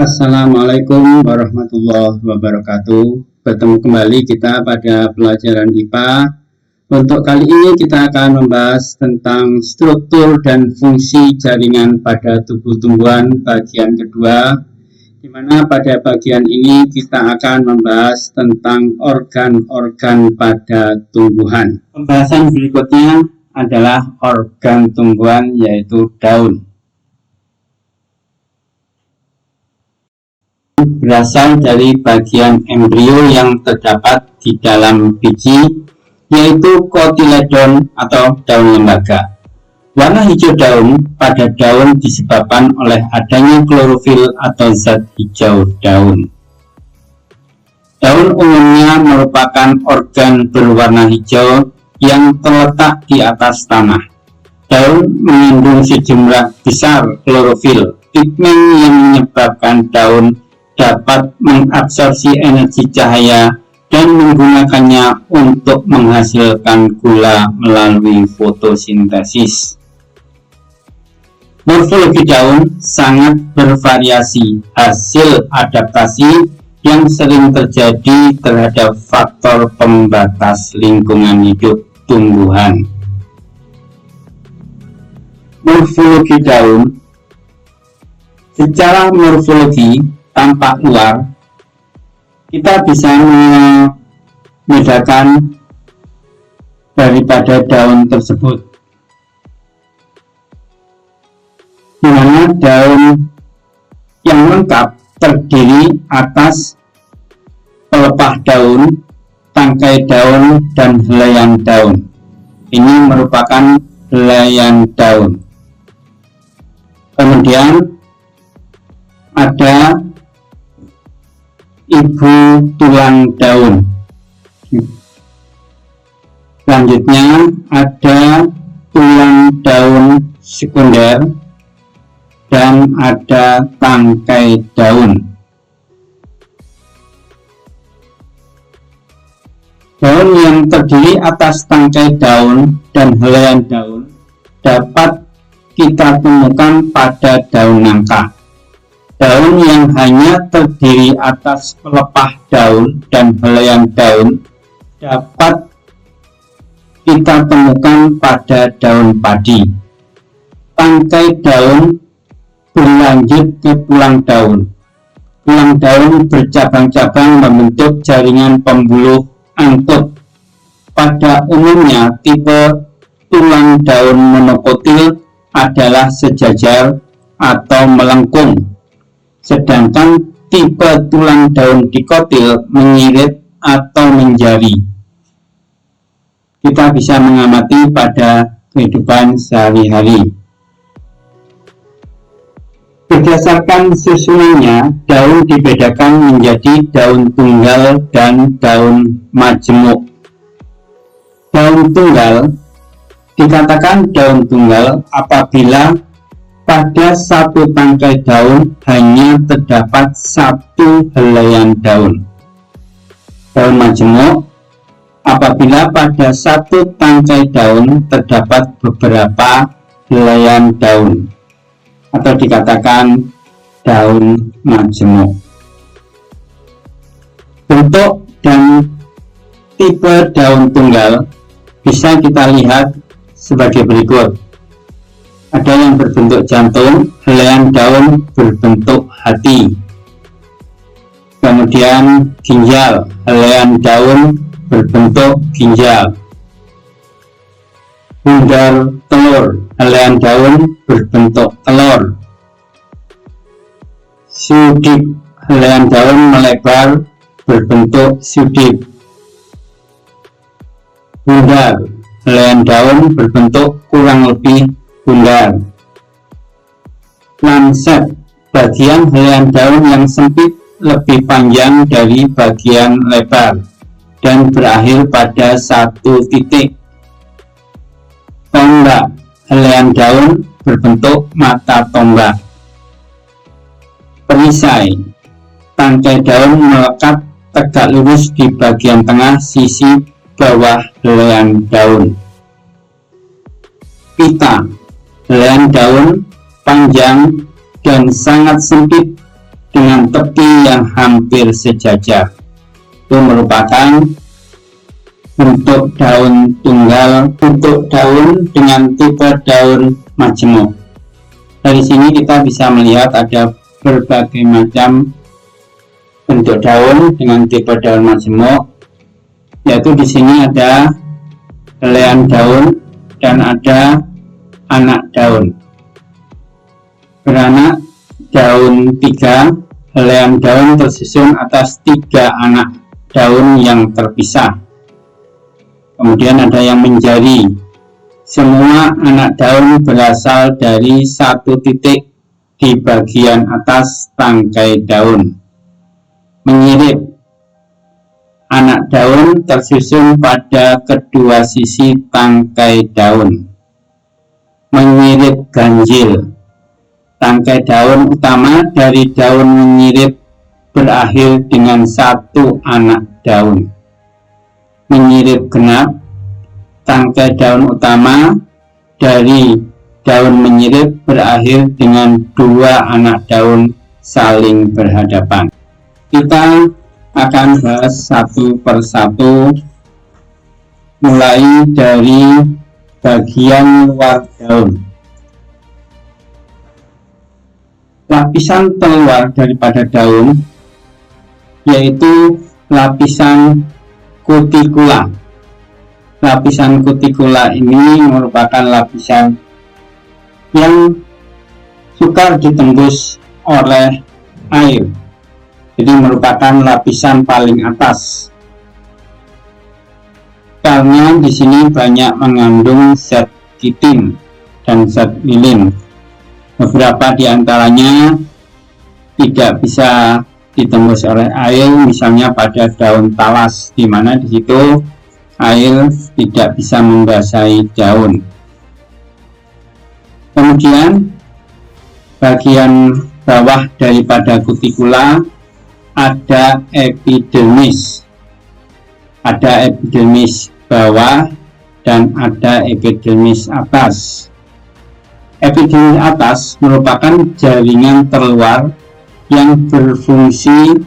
Assalamualaikum warahmatullahi wabarakatuh. Bertemu kembali kita pada pelajaran IPA. Untuk kali ini kita akan membahas tentang struktur dan fungsi jaringan pada tubuh tumbuhan bagian kedua, di mana pada bagian ini kita akan membahas tentang organ-organ pada tumbuhan. Pembahasan berikutnya adalah organ tumbuhan, yaitu daun. Berasal dari bagian embrio yang terdapat di dalam biji, yaitu kotiledon atau daun lembaga. Warna hijau daun pada daun disebabkan oleh adanya klorofil atau zat hijau daun. Daun umumnya merupakan organ berwarna hijau yang terletak di atas tanah. Daun mengandung sejumlah besar klorofil, pigmen yang menyebabkan daun dapat mengabsorpsi energi cahaya dan menggunakannya untuk menghasilkan gula melalui fotosintesis. Morfologi daun sangat bervariasi, hasil adaptasi yang sering terjadi terhadap faktor pembatas lingkungan hidup tumbuhan. Morfologi daun. Secara morfologi tampak luar, kita bisa membedakan daripada daun tersebut, di mana daun yang lengkap terdiri atas pelepah daun, tangkai daun, dan helaian daun. Ini merupakan helaian daun. Kemudian ada ibu tulang daun. Selanjutnya ada tulang daun sekunder dan ada tangkai daun. Daun yang terdiri atas tangkai daun dan helaian daun dapat kita temukan pada daun nangka. Daun yang hanya terdiri atas pelepah daun dan helaian daun dapat kita temukan pada daun padi. Tangkai daun berlanjut ke tulang daun. Tulang daun bercabang-cabang membentuk jaringan pembuluh angkut. Pada umumnya, tipe tulang daun monokotil adalah sejajar atau melengkung, sedangkan tipe tulang daun dikotil menyirit atau menjari. Kita bisa mengamati pada kehidupan sehari-hari. Berdasarkan susunannya, daun dibedakan menjadi daun tunggal dan daun majemuk. Daun tunggal dikatakan daun tunggal apabila pada satu tangkai daun hanya terdapat satu helaian daun. Daun majemuk apabila pada satu tangkai daun terdapat beberapa helaian daun, atau dikatakan daun majemuk. Bentuk dan tipe daun tunggal bisa kita lihat sebagai berikut. Ada yang berbentuk jantung, helaian daun berbentuk hati. Kemudian ginjal, helaian daun berbentuk ginjal. Bundar telur, helaian daun berbentuk telur. Sudip, helaian daun melebar berbentuk sudip. Bundar, helaian daun berbentuk kurang lebih bundar. Lancet, bagian helaian daun yang sempit lebih panjang dari bagian lebar dan berakhir pada satu titik. Tonggak, helaian daun berbentuk mata tonggak. Perisai, tangkai daun melekat tegak lurus di bagian tengah sisi bawah helaian daun. Pita, helaian daun panjang dan sangat sempit dengan tepi yang hampir sejajar. Itu merupakan bentuk daun tunggal, bentuk daun dengan tipe daun majemuk. Dari sini kita bisa melihat ada berbagai macam bentuk daun dengan tipe daun majemuk, yaitu di sini ada helaian daun dan ada anak daun. Beranak daun 3, helaian daun tersusun atas 3 anak daun yang terpisah. Kemudian ada yang menjari. Semua anak daun berasal dari satu titik di bagian atas tangkai daun. Menyirip. Anak daun tersusun pada kedua sisi tangkai daun. Menyirip ganjil. Tangkai daun utama dari daun menyirip berakhir dengan 1 anak daun. Menyirip genap. Tangkai daun utama dari daun menyirip berakhir dengan 2 anak daun saling berhadapan. Kita akan bahas satu persatu, mulai dari bagian luar daun. Lapisan terluar daripada daun yaitu lapisan kutikula. Lapisan kutikula ini merupakan lapisan yang sukar ditembus oleh air, jadi merupakan lapisan paling atas karena di sini banyak mengandung zat kitin dan zat lilin. Beberapa di antaranya tidak bisa ditembus oleh air, misalnya pada daun talas, di mana di situ air tidak bisa membasahi daun. Kemudian bagian bawah daripada kutikula ada epidermis. Ada epidermis bawah dan ada epidermis atas. Epidermis atas merupakan jaringan terluar yang berfungsi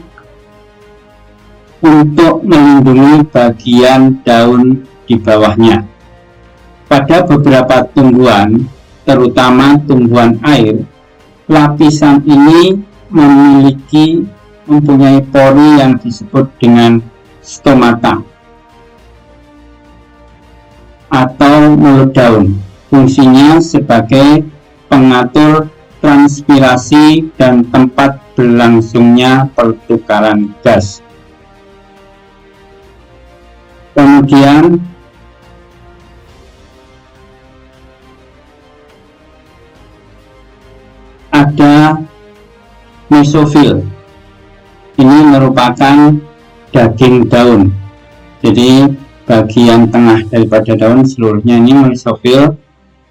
untuk melindungi bagian daun di bawahnya. Pada beberapa tumbuhan, terutama tumbuhan air, lapisan ini mempunyai pori yang disebut dengan stomata atau mulut daun. Fungsinya sebagai pengatur transpirasi dan tempat berlangsungnya pertukaran gas. Kemudian ada mesofil. Ini merupakan daging daun. Jadi bagian tengah daripada daun seluruhnya ini mesofil,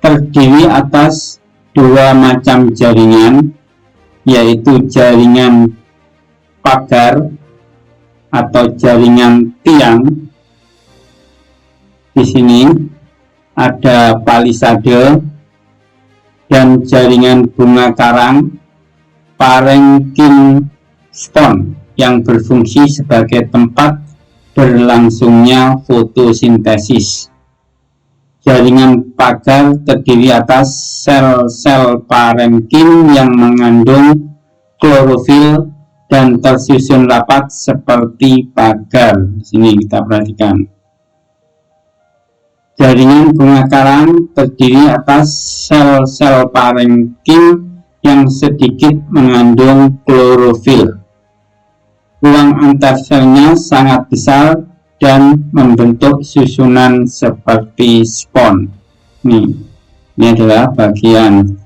terdiri atas 2 macam jaringan, yaitu jaringan pagar atau jaringan tiang. Di sini ada palisade dan jaringan bunga karang, parenchyma spon, yang berfungsi sebagai tempat berlangsungnya fotosintesis. Jaringan pagar terdiri atas sel-sel parenkim yang mengandung klorofil dan tersusun rapat seperti pagar. Di sini kita perhatikan. Jaringan bunga karang terdiri atas sel-sel parenkim yang sedikit mengandung klorofil. Ruang antar selnya sangat besar dan membentuk susunan seperti spon. Ini adalah bagian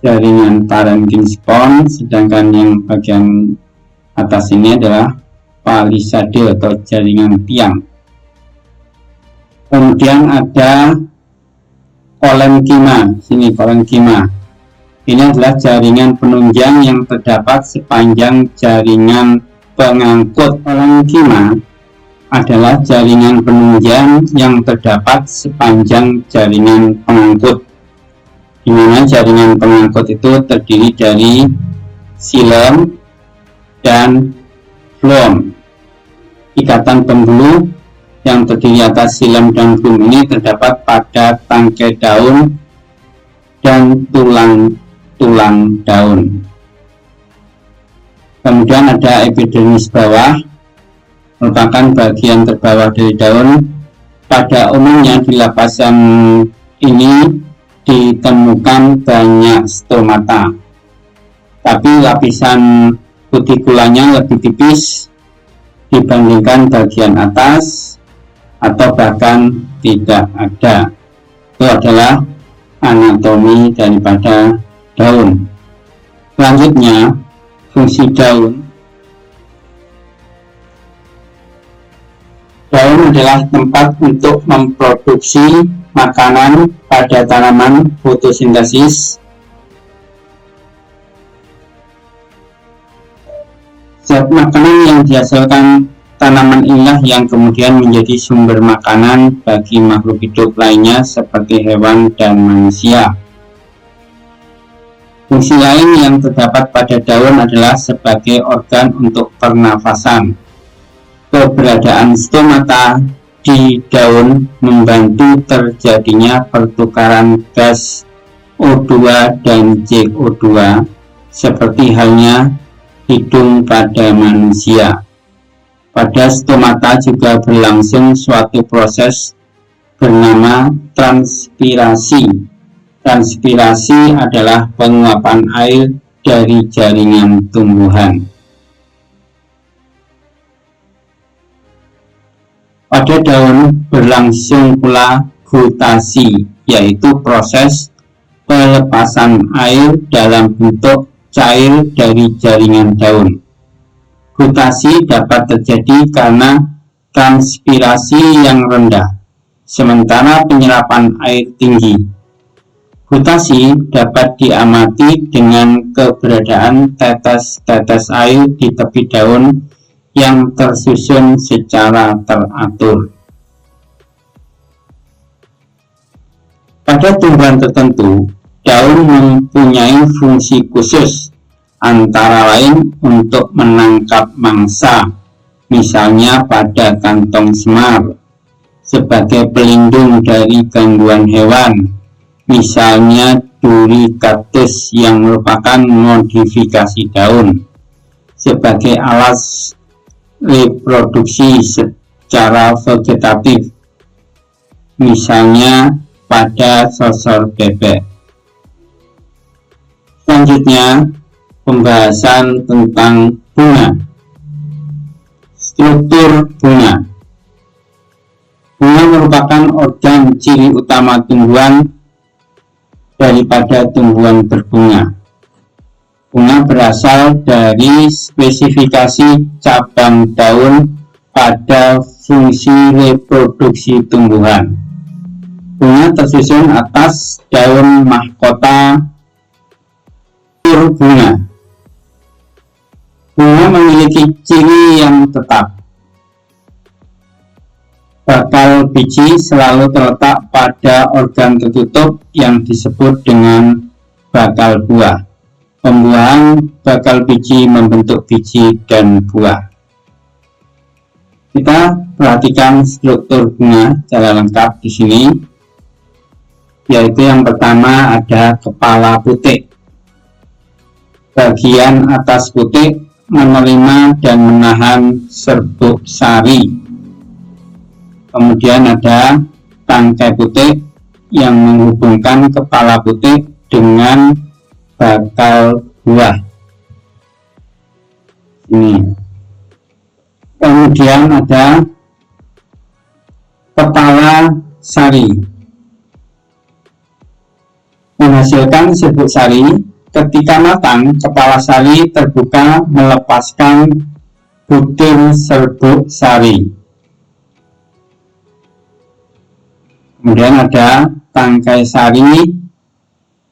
jaringan parenkim spon, sedangkan yang bagian atas ini adalah palisade atau jaringan tiang. Kemudian ada kolenkyma. Sini kolenkyma. Ini adalah jaringan penunjang yang terdapat sepanjang jaringan pengangkut. Kolenkyma adalah jaringan penunjang yang terdapat sepanjang jaringan pengangkut, di mana jaringan pengangkut itu terdiri dari xilem, dan floem. Ikatan pembuluh yang terdiri atas xilem dan floem ini terdapat pada tangkai daun dan tulang-tulang daun. Kemudian ada epidermis bawah, merupakan bagian terbawah dari daun. Pada umumnya di lapisan ini ditemukan banyak stomata, tapi lapisan kutikulanya lebih tipis dibandingkan bagian atas atau bahkan tidak ada. Itu adalah anatomi daripada daun. Selanjutnya, fungsi daun. Daun adalah tempat untuk memproduksi makanan pada tanaman, fotosintesis. Zat makanan yang dihasilkan tanaman inilah yang kemudian menjadi sumber makanan bagi makhluk hidup lainnya seperti hewan dan manusia. Fungsi lain yang terdapat pada daun adalah sebagai organ untuk pernafasan. Keberadaan stomata di daun membantu terjadinya pertukaran gas O2 dan CO2 seperti halnya hidung pada manusia. Pada stomata juga berlangsung suatu proses bernama transpirasi. Transpirasi adalah penguapan air dari jaringan tumbuhan. Pada daun berlangsung pula gutasi, yaitu proses pelepasan air dalam bentuk cair dari jaringan daun. Gutasi dapat terjadi karena transpirasi yang rendah, sementara penyerapan air tinggi. Gutasi dapat diamati dengan keberadaan tetes-tetes air di tepi daun yang tersusun secara teratur. Pada tumbuhan tertentu, daun mempunyai fungsi khusus, antara lain untuk menangkap mangsa, misalnya pada kantong semar, sebagai pelindung dari gangguan hewan, misalnya duri kaktus yang merupakan modifikasi daun, sebagai alat reproduksi secara vegetatif, misalnya pada sosor bebek. Selanjutnya, pembahasan tentang bunga. Struktur bunga. Bunga merupakan organ ciri utama tumbuhan daripada tumbuhan berbunga. Bunga berasal dari spesifikasi cabang daun pada fungsi reproduksi tumbuhan. Bunga tersusun atas daun mahkota bunga. Bunga memiliki ciri yang tetap. Bakal biji selalu terletak pada organ tertutup yang disebut dengan bakal buah. Pembuahan bakal biji membentuk biji dan buah. Kita perhatikan struktur bunga secara lengkap di sini, yaitu yang pertama ada kepala putik. Bagian atas putik menerima dan menahan serbuk sari. Kemudian ada tangkai putik yang menghubungkan kepala putik dengan bakal buah. Ini. Kemudian ada kepala sari, menghasilkan serbuk sari. Ketika matang, kepala sari terbuka melepaskan butir serbuk sari. Kemudian ada tangkai sari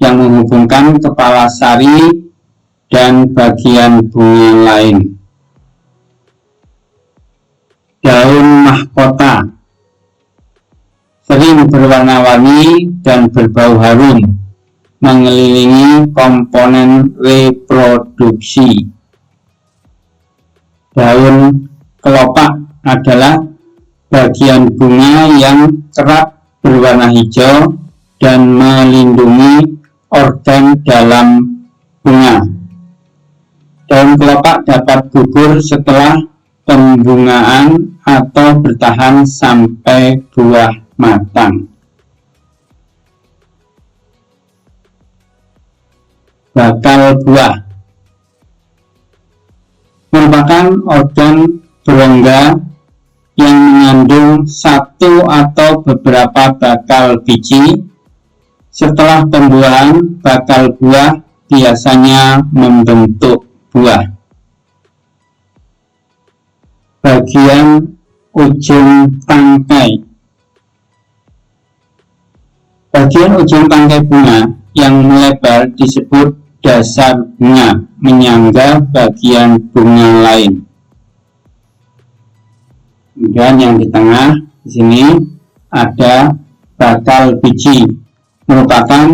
yang menghubungkan kepala sari dan bagian bunga lain. Daun mahkota sering berwarna-warni dan berbau harum. mengelilingi komponen reproduksi. Daun kelopak adalah bagian bunga yang kerap berwarna hijau dan melindungi organ dalam bunga. Daun kelopak dapat gugur setelah pembungaan atau bertahan sampai buah matang. Bakal buah merupakan organ berongga yang mengandung satu atau beberapa bakal biji. Setelah pembuahan, bakal buah biasanya membentuk buah. Bagian ujung tangkai. Bagian ujung tangkai bunga yang melebar disebut dasar bunga, menyangga bagian bunga lain. Kemudian yang di tengah di sini ada bakal biji, merupakan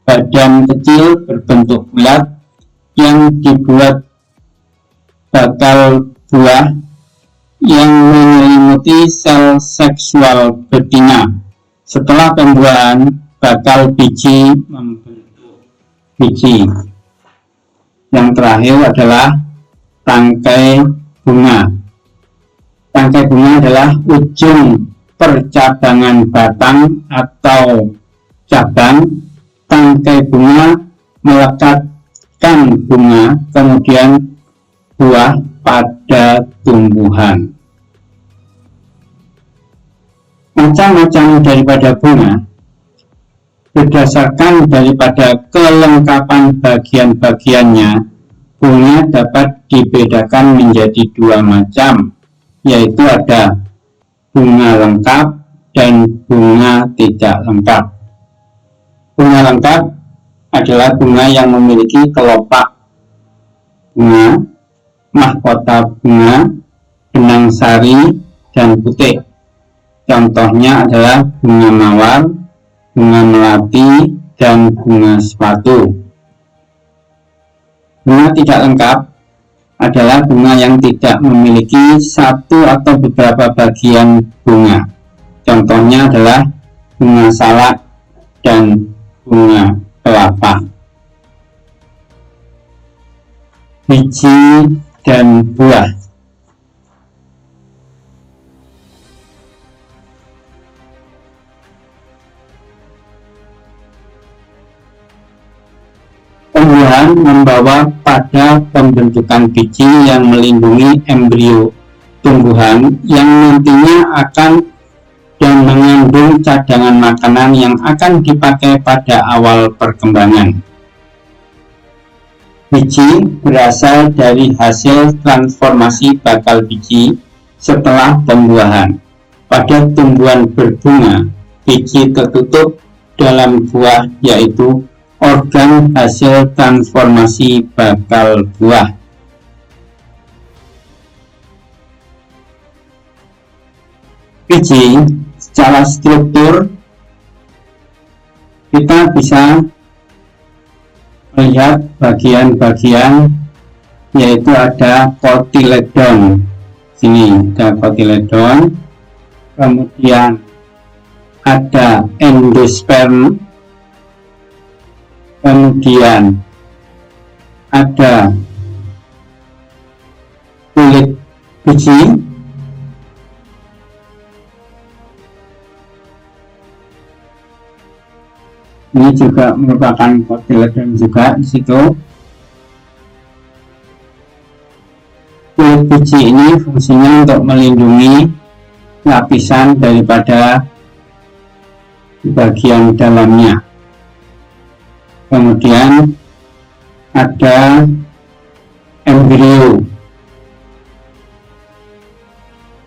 badan kecil berbentuk bulat yang dibuat bakal buah yang menyelimuti sel seksual betina. Setelah pembuahan, bakal biji membentuk biji. Yang terakhir adalah tangkai bunga. Tangkai bunga adalah ujung percabangan batang atau cabang. Tangkai bunga melekatkan bunga, kemudian buah pada tumbuhan. Macam-macam daripada bunga berdasarkan daripada kelengkapan bagian-bagiannya, bunga dapat dibedakan menjadi dua macam, yaitu ada bunga lengkap dan bunga tidak lengkap. Bunga lengkap adalah bunga yang memiliki kelopak bunga, mahkota bunga, benang sari, dan putik. Contohnya adalah bunga mawar, bunga melati, dan bunga sepatu. Bunga tidak lengkap adalah bunga yang tidak memiliki satu atau beberapa bagian bunga. Contohnya adalah bunga salak dan bunga kelapa. Biji dan buah. Pembuahan membawa pada pembentukan biji yang melindungi embrio tumbuhan yang nantinya akan dan mengandung cadangan makanan yang akan dipakai pada awal perkembangan. Biji berasal dari hasil transformasi bakal biji setelah pembuahan. Pada tumbuhan berbunga, biji tertutup dalam buah, yaitu organ hasil transformasi bakal buah. Biji secara struktur kita bisa melihat bagian-bagian, yaitu ada kotiledon. Sini ada kotiledon, kemudian ada endosperm, kemudian ada kulit biji, ini juga merupakan kotiledon juga di situ. Kulit biji ini fungsinya untuk melindungi lapisan daripada bagian dalamnya. Kemudian ada embrio,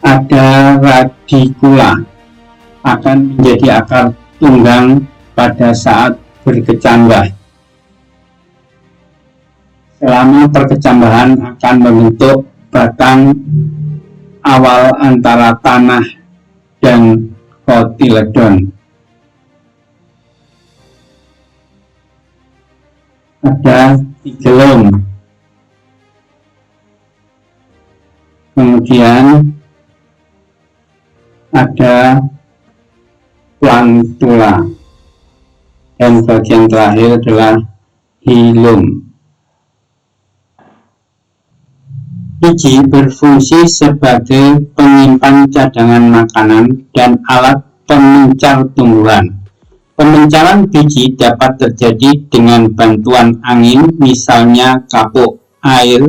ada radikula, akan menjadi akar tunggang pada saat berkecambah. Selama perkecambahan akan membentuk batang awal antara tanah dan kotiledon. ada tigelum, kemudian ada plantula, dan bagian terakhir adalah hilum. Biji berfungsi sebagai penyimpan cadangan makanan dan alat pemencar tumbuhan. Pemencaran biji dapat terjadi dengan bantuan angin, misalnya kapuk, air,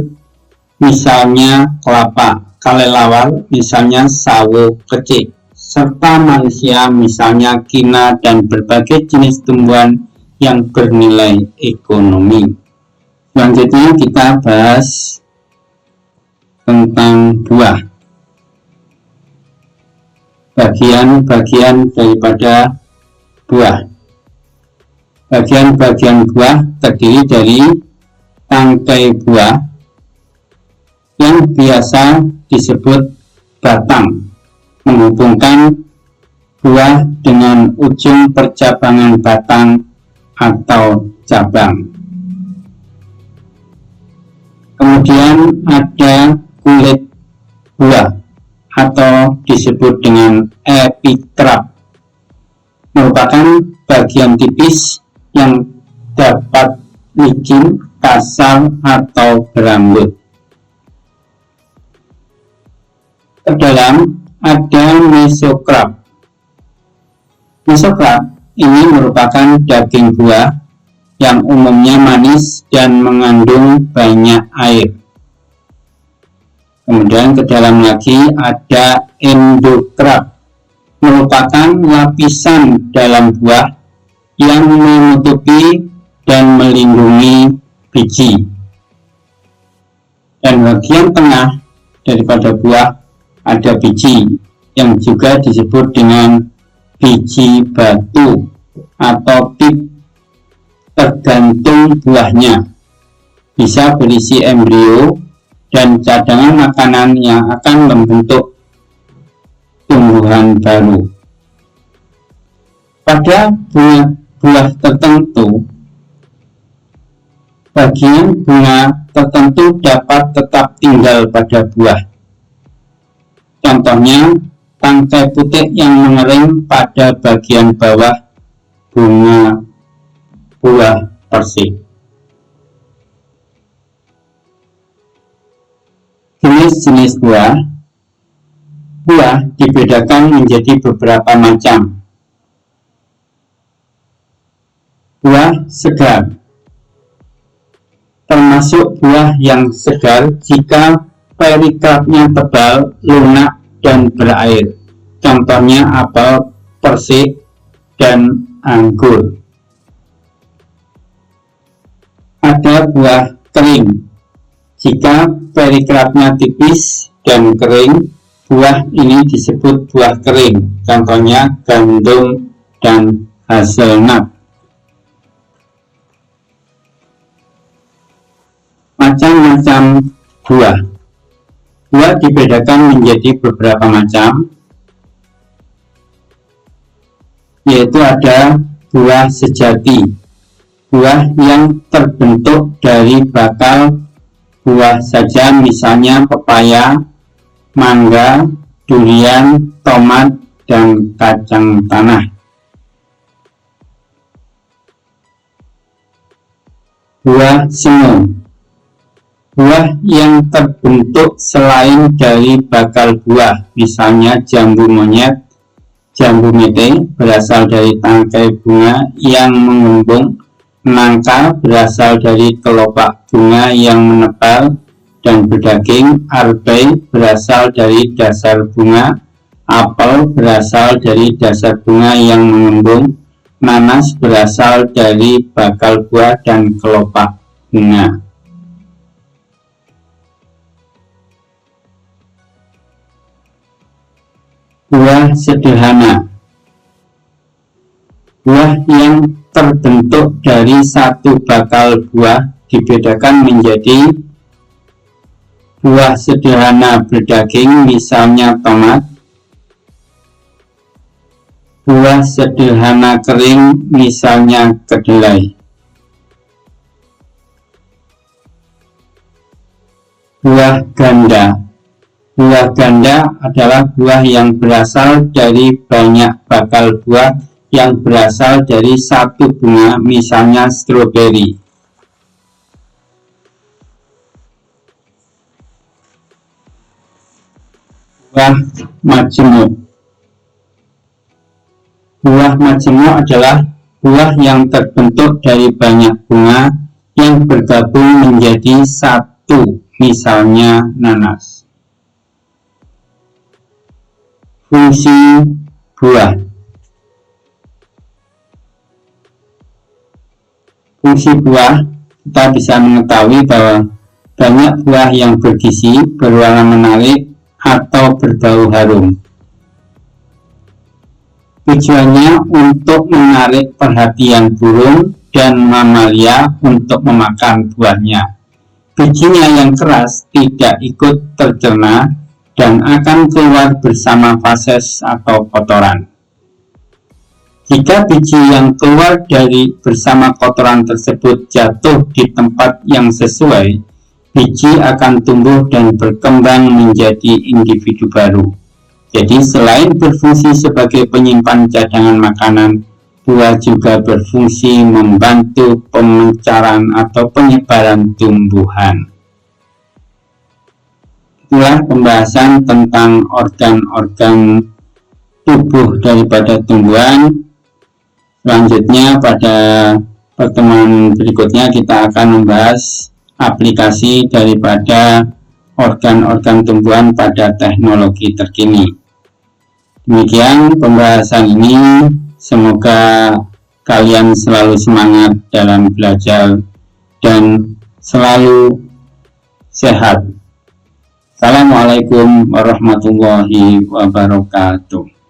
misalnya kelapa, kelelawar, misalnya sawo kecik, serta manusia, misalnya kina, dan berbagai jenis tumbuhan yang bernilai ekonomi. Selanjutnya kita bahas tentang buah. Bagian-bagian daripada buah. Bagian-bagian buah terdiri dari tangkai buah yang biasa disebut batang, menghubungkan buah dengan ujung percabangan batang atau cabang. Kemudian ada kulit buah atau disebut dengan epikrap, merupakan bagian tipis yang dapat licin, kasar, atau berambut. Terdalam ada mesokrap. Mesokrap ini merupakan daging buah yang umumnya manis dan mengandung banyak air. Kemudian ke dalam lagi ada endokrap, merupakan lapisan dalam buah yang menutupi dan melindungi biji. Dan bagian tengah daripada buah ada biji yang juga disebut dengan biji batu atau pip, tergantung buahnya. Bisa berisi embrio dan cadangan makanan yang akan membentuk tumbuhan baru. Pada buah tertentu, bagian bunga tertentu dapat tetap tinggal pada buah. Contohnya, tangkai putih yang mengering pada bagian bawah bunga buah persik. Jenis-jenis buah dibedakan menjadi beberapa macam. Buah segar, termasuk buah yang segar jika perikarpnya tebal, lunak, dan berair. Contohnya apel, persik, dan anggur. Ada buah kering. Jika perikarpnya tipis dan kering, buah ini disebut buah kering. Contohnya gandum dan hazelnut. Macam-macam buah. Buah dibedakan menjadi beberapa macam, yaitu ada buah sejati, buah yang terbentuk dari bakal buah saja, misalnya pepaya, mangga, durian, tomat, dan kacang tanah. Buah semu, buah yang terbentuk selain dari bakal buah, misalnya jambu monyet, jambu mete berasal dari tangkai bunga yang mengembung, nangka berasal dari kelopak bunga yang menebal dan berdaging, arbei berasal dari dasar bunga, apel berasal dari dasar bunga yang mengembung, nanas berasal dari bakal buah dan kelopak bunga. Buah sederhana, buah yang terbentuk dari satu bakal buah dibedakan menjadi buah sederhana berdaging, misalnya tomat, buah sederhana kering, misalnya kedelai. Buah ganda. Buah ganda adalah buah yang berasal dari banyak bakal buah yang berasal dari satu bunga, misalnya stroberi. Buah majemuk. Buah majemuk adalah buah yang terbentuk dari banyak bunga yang bergabung menjadi satu, misalnya nanas. Fungsi buah. Fungsi buah, kita bisa mengetahui bahwa banyak buah yang bergizi, berwarna menarik, atau berbau harum. Tujuannya untuk menarik perhatian burung dan mamalia untuk memakan buahnya. Bijinya yang keras tidak ikut tercerna dan akan keluar bersama fases atau kotoran. Jika biji yang keluar dari bersama kotoran tersebut jatuh di tempat yang sesuai, biji akan tumbuh dan berkembang menjadi individu baru. Jadi selain berfungsi sebagai penyimpan cadangan makanan, buah juga berfungsi membantu pemencaran atau penyebaran tumbuhan. Itulah pembahasan tentang organ-organ tubuh daripada tumbuhan. Selanjutnya pada pertemuan berikutnya kita akan membahas aplikasi daripada organ-organ tumbuhan pada teknologi terkini. Demikian pembahasan ini, semoga kalian selalu semangat dalam belajar dan selalu sehat. Assalamualaikum warahmatullahi wabarakatuh.